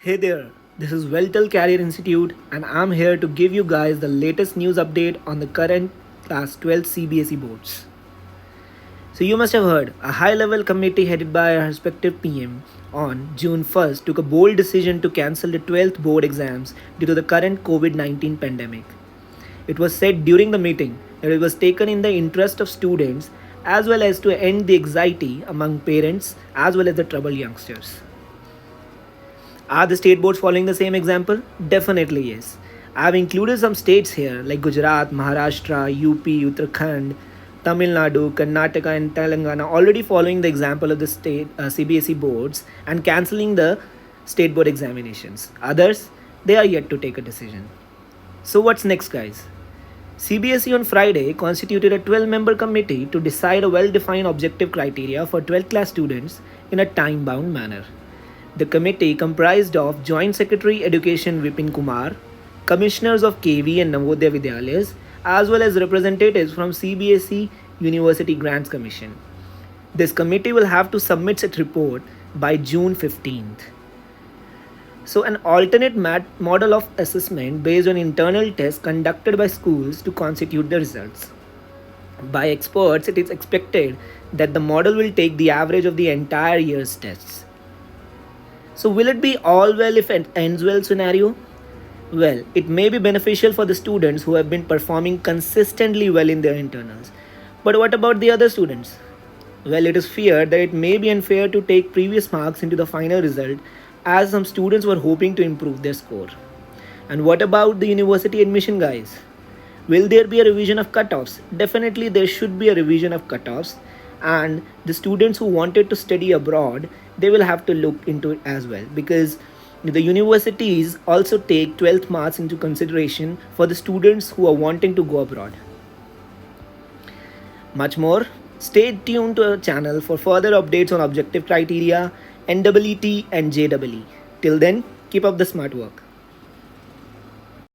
Hey there, this is Weltel Career Institute, and I'm here to give you guys the latest news update on the current Class 12 CBSE boards. So, you must have heard a high level committee headed by our respective PM on June 1st took a bold decision to cancel the 12th board exams due to the current COVID 19 pandemic. It was said during the meeting that it was taken in the interest of students as well as to end the anxiety among parents as well as the troubled youngsters. Are the state boards following the same example? Definitely yes. I've included some states here like Gujarat, Maharashtra, UP, Uttarakhand, Tamil Nadu, Karnataka, and Telangana already following the example of the state CBSE boards and cancelling the state board examinations. Others, they are yet to take a decision. So, what's next, guys? CBSE on Friday constituted a 12-member committee to decide a well defined objective criteria for 12th class students in a time bound manner. The committee comprised of Joint Secretary Education Vipin Kumar, commissioners of KV and Navodaya Vidyalayas, as well as representatives from CBSE University Grants Commission. This committee will have to submit its report by June 15th. So, an alternate model of assessment based on internal tests conducted by schools to constitute the results. By experts, it is expected that the model will take the average of the entire year's tests. So, will it be all well if it ends well scenario? Well, it may be beneficial for the students who have been performing consistently well in their internals. But what about the other students? Well, it is feared that it may be unfair to take previous marks into the final result as some students were hoping to improve their score. And what about the university admission, guys? Will there be a revision of cutoffs? Definitely, there should be a revision of cutoffs, and the students who wanted to study abroad, they will have to look into it as well, because the universities also take 12th marks into consideration for the students who are wanting to go abroad. Much more, stay tuned to our channel for further updates on objective criteria, NEET and JEE. Till then, keep up the smart work.